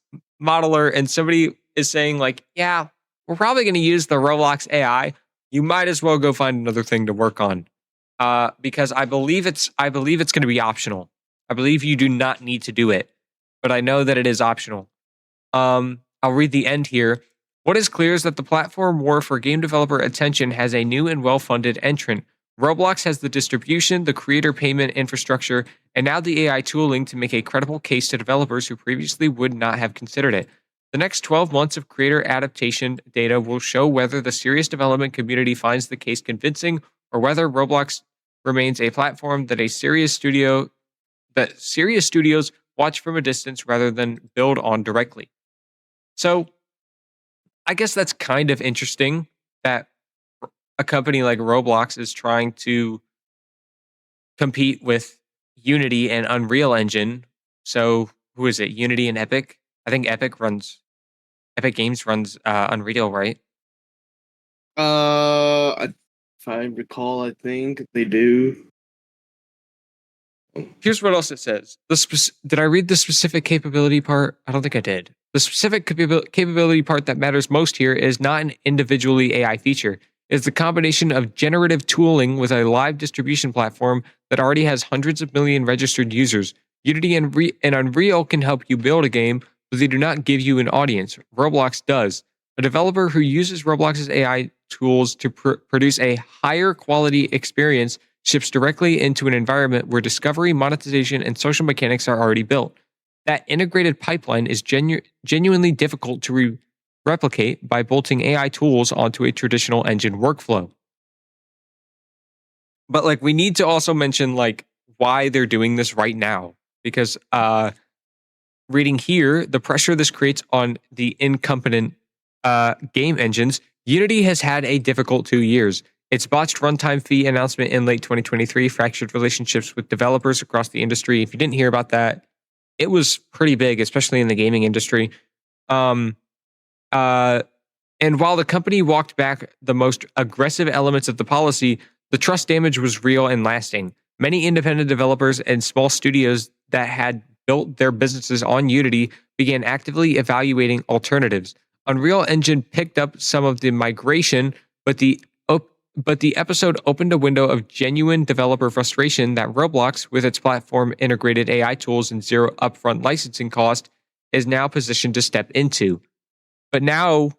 modeler and somebody is saying like, yeah, we're probably going to use the Roblox AI, you might as well go find another thing to work on. Because I believe it's going to be optional. I believe you do not need to do it, but I know that it is optional. I'll read the end here. What is clear is that the platform war for game developer attention has a new and well-funded entrant. Roblox has the distribution, the creator payment infrastructure, and now the AI tooling to make a credible case to developers who previously would not have considered it. The next 12 months of creator adaptation data will show whether the serious development community finds the case convincing or whether Roblox remains a platform that serious studios watch from a distance rather than build on directly. So I guess that's kind of interesting that a company like Roblox is trying to compete with Unity and Unreal Engine. So who is it? Unity and Epic? I think Epic Games runs Unreal, right? If I recall, I think they do. Here's what else it says. Did I read the specific capability part? I don't think I did. The specific capability part that matters most here is not an individually AI feature. It's the combination of generative tooling with a live distribution platform that already has hundreds of million registered users. Unity and Unreal can help you build a game, but they do not give you an audience. Roblox does. A developer who uses Roblox's AI tools to produce a higher quality experience ships directly into an environment where discovery, monetization, and social mechanics are already built. That integrated pipeline is genuinely difficult to replicate by bolting AI tools onto a traditional engine workflow. But like, we need to also mention like why they're doing this right now, because reading here, the pressure this creates on the incompetent game engines. Unity has had a difficult 2 years. Its botched runtime fee announcement in late 2023 fractured relationships with developers across the industry. If you didn't hear about that, it was pretty big, especially in the gaming industry. And while the company walked back the most aggressive elements of the policy, the trust damage was real and lasting. Many independent developers and small studios that had built their businesses on Unity began actively evaluating alternatives. Unreal Engine picked up some of the migration, but the but the episode opened a window of genuine developer frustration that Roblox, with its platform integrated AI tools and zero upfront licensing cost, is now positioned to step into. But now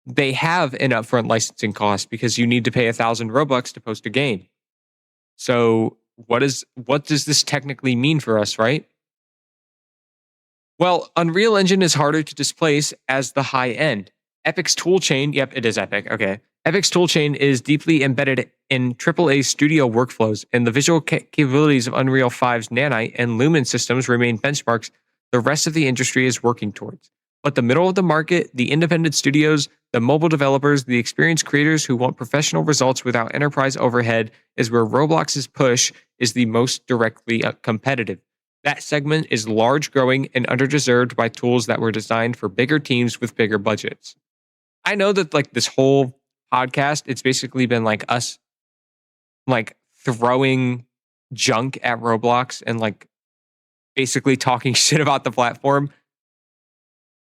they have an upfront licensing cost because you need to pay 1,000 Robux to post a game. So what does this technically mean for us, right? Well, Unreal Engine is harder to displace as the high end. Epic's toolchain, yep, it is Epic. Okay. Epic's toolchain is deeply embedded in AAA studio workflows, and the visual capabilities of Unreal 5's Nanite and Lumen systems remain benchmarks the rest of the industry is working towards. But the middle of the market, the independent studios, the mobile developers, the experienced creators who want professional results without enterprise overhead is where Roblox's push is the most directly competitive. That segment is large, growing, and underdeserved by tools that were designed for bigger teams with bigger budgets. I know that like this whole podcast, it's basically been like us like throwing junk at Roblox and like basically talking shit about the platform.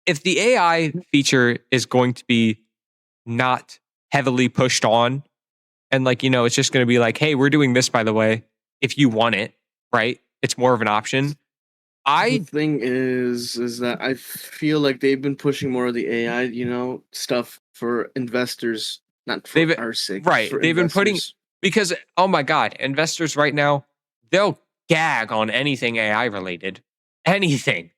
If the AI feature is going to be not heavily pushed on and like, it's just going to be like, hey, we're doing this, by the way, if you want it, right? It's more of an option. The thing is that I feel like they've been pushing more of the AI, stuff for investors, not for they've our sake. right. For They've been putting investors. because oh my god, investors right now, they'll gag on anything AI related. Anything.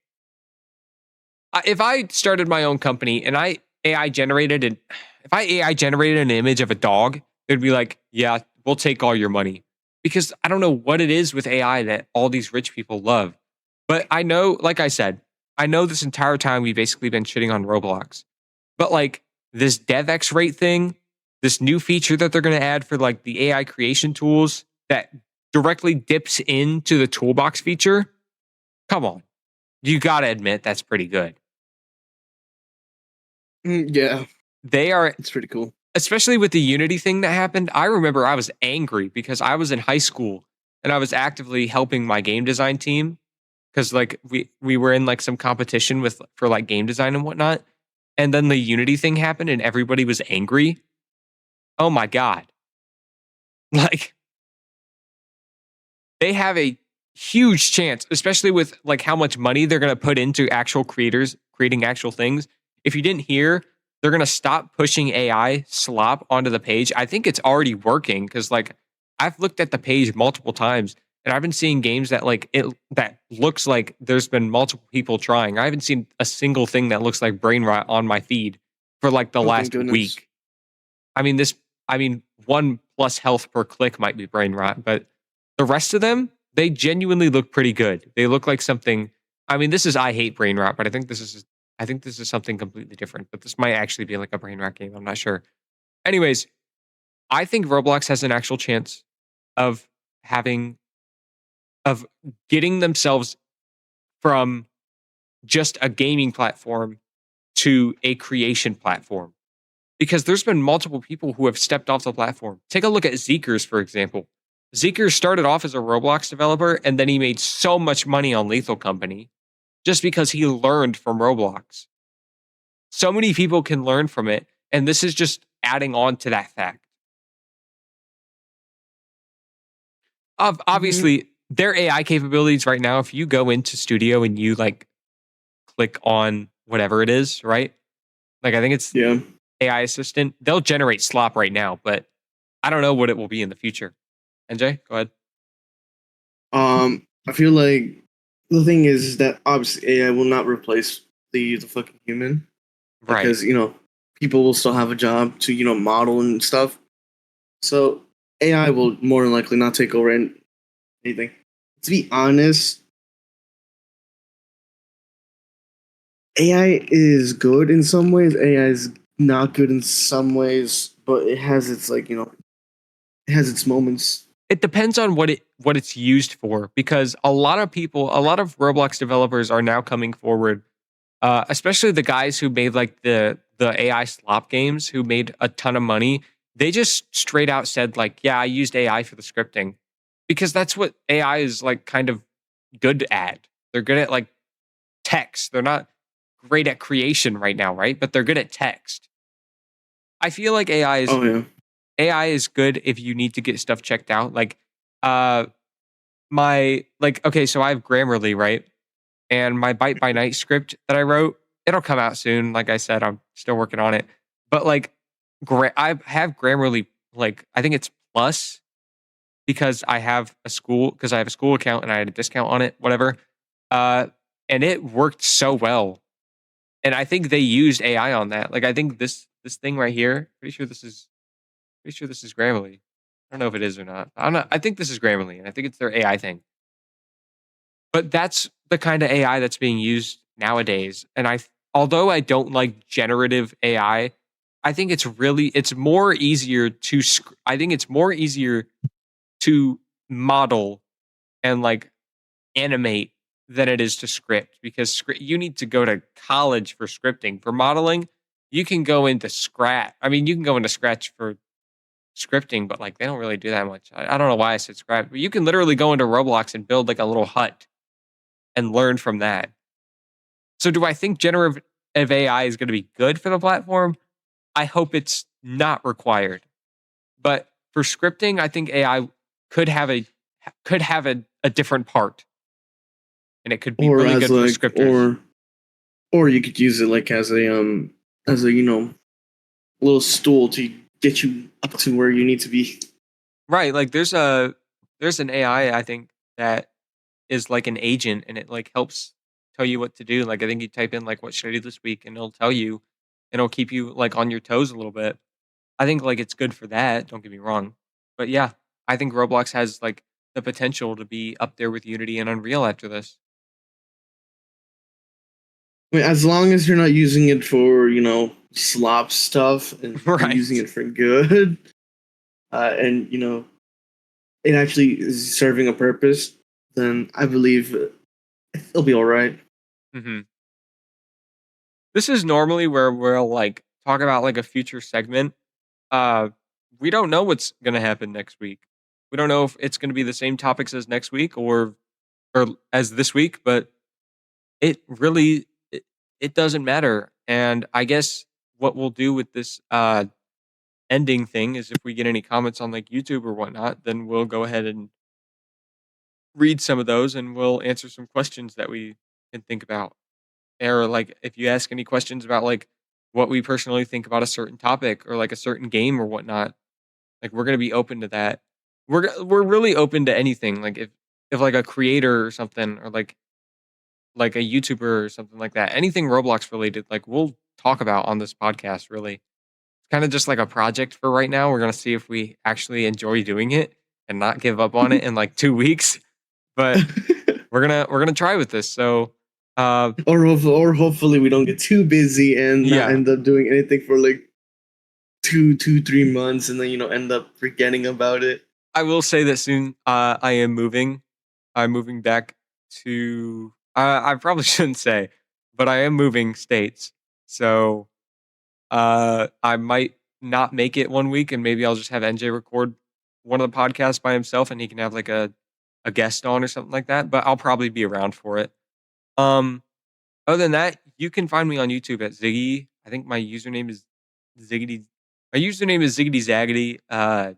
If I started my own company and AI generated an if I AI generated an image of a dog, they'd be like, "Yeah, we'll take all your money." Because I don't know what it is with AI that all these rich people love. But I know, like I said, I know this entire time we've basically been shitting on Roblox. But like this DevX rate thing, this new feature that they're going to add for like the AI creation tools that directly dips into the toolbox feature, come on. You got to admit that's pretty good. Yeah, They are, it's pretty cool. especially with the Unity thing that happened. I remember I was angry because I was in high school and I was actively helping my game design team because like we were in like some competition with for like game design and whatnot. And then the Unity thing happened and everybody was angry. Oh my God. Like they have a huge chance, especially with like how much money they're going to put into actual creators creating actual things. If you didn't hear, they're going to stop pushing AI slop onto the page. I think it's already working because like I've looked at the page multiple times and I've been seeing games that like it that looks like there's been multiple people trying. I haven't seen a single thing that looks like brain rot on my feed for like the Oh, thank last goodness. week. I mean 1+ health per click might be brain rot, but the rest of them, they genuinely look pretty good. They look like something. I mean, this is I hate brain rot, but I think this is something completely different. But this might actually be like a brain rot game. I'm not sure. Anyways, I think Roblox has an actual chance of having of getting themselves from just a gaming platform to a creation platform. Because there's been multiple people who have stepped off the platform. Take a look at Zeekers, for example. Zeekers started off as a Roblox developer, and then he made so much money on Lethal Company just because he learned from Roblox. So many people can learn from it, and this is just adding on to that fact. Obviously, their AI capabilities right now, if you go into Studio and you like click on whatever it is, right? Like I think it's Yeah. AI assistant, they'll generate slop right now, but I don't know what it will be in the future. NJ, go ahead. I feel like the thing is that obviously AI will not replace the fucking human Right. because people will still have a job to model and stuff. So AI will more than likely not take over anything. To be honest, AI is good in some ways. AI is not good in some ways, but it has its it has its moments. It depends on what it's used for because a lot of Roblox developers are now coming forward, especially the guys who made like the AI slop games who made a ton of money. They just straight out said like, yeah, I used AI for the scripting because that's what AI is like kind of good at. They're good at like text. They're not great at creation right now, right? But they're good at text. I feel like AI is Oh yeah. AI is good if you need to get stuff checked out. Like, uh, okay, so I have Grammarly, right? And my Byte by Night script that I wrote, it'll come out soon. Like I said, I'm still working on it. But like, I have Grammarly, like, I think it's plus because I have a school account and I had a discount on it, whatever. Uh, and it worked so well. And I think they used AI on that. Like, I think this thing right here, pretty sure this is Grammarly. I don't know if it is or not. I don't know. I think this is Grammarly, and I think it's their AI thing. But that's the kind of AI that's being used nowadays. And although I don't like generative AI, I think it's more easier to I think it's more easier to model and like animate than it is to script, because you need to go to college for scripting. For modeling, you can go into Scratch. I mean, you can go into Scratch for scripting, but like they don't really do that much. I don't know why I said Scratch, but you can literally go into Roblox and build like a little hut and learn from that. So do I think generative AI is going to be good for the platform? I hope it's not required. But for scripting, I think AI could have a different part, and it could be Or really as good for like, scripters. or you could use it like as a little stool to get you up to where you need to be. Right, like there's an AI I think that is like an agent, and it like helps tell you what to do. Like I think you type in like what should I do this week, and it'll tell you, and it'll keep you like on your toes a little bit. I think like it's good for that, don't get me wrong. But yeah, I think Roblox has like the potential to be up there with Unity and Unreal after this. I mean, as long as you're not using it for slop stuff and you're using Right. it for good, and it actually is serving a purpose, then I believe it'll be all right. hmm This is normally where we'll like talk about like a future segment. Uh we don't know what's gonna happen next week. We don't know if it's gonna be the same topics as next week or as this week, but it really it doesn't matter. And I guess what we'll do with this ending thing is if we get any comments on like YouTube or whatnot, then we'll go ahead and read some of those and we'll answer some questions that we can think about. Or like if you ask any questions about like what we personally think about a certain topic or like a certain game or whatnot, like we're gonna be open to that. We're really open to anything. Like if like a creator or something or like a YouTuber or something like that, anything Roblox related, like we'll talk about on this podcast. Really, it's kind of just like a project for right now. We're gonna see if we actually enjoy doing it and not give up on it in like 2 weeks. But we're gonna try with this. So uh Or hopefully we don't get too busy and not yeah, end up doing anything for like 3 months, and then end up forgetting about it. I will say that soon. I am moving. I'm moving back to. I probably shouldn't say, but I am moving states. So I might not make it one week, and maybe I'll just have NJ record one of the podcasts by himself, and he can have like a guest on or something like that. But I'll probably be around for it. Um, Other than that, you can find me on YouTube at Ziggy. I think my username is Ziggity. My username is Ziggity Zaggity.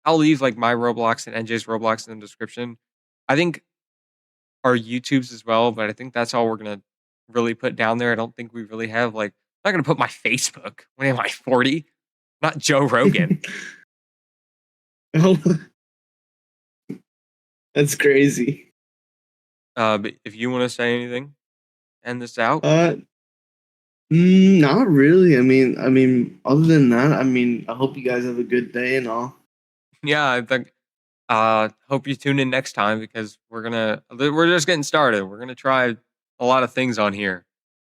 I'll leave like my Roblox and NJ's Roblox in the description. I think our YouTubes as well, but I think that's all we're gonna really put down there. I don't think we really have like I'm not gonna put my Facebook. When am I 40? Not Joe Rogan. Oh, that's crazy. But if you want to say anything, end this out. Uh, Not really. Other than that, I hope you guys have a good day and all. Yeah, I think hope you tune in next time because we're just getting started. We're gonna try a lot of things on here.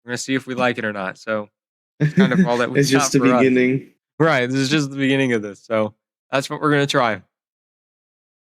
We're gonna see if we like it or not. So that's kind of all that we It's just got the for us. beginning. Right. This is just the beginning of this. So that's what we're gonna try.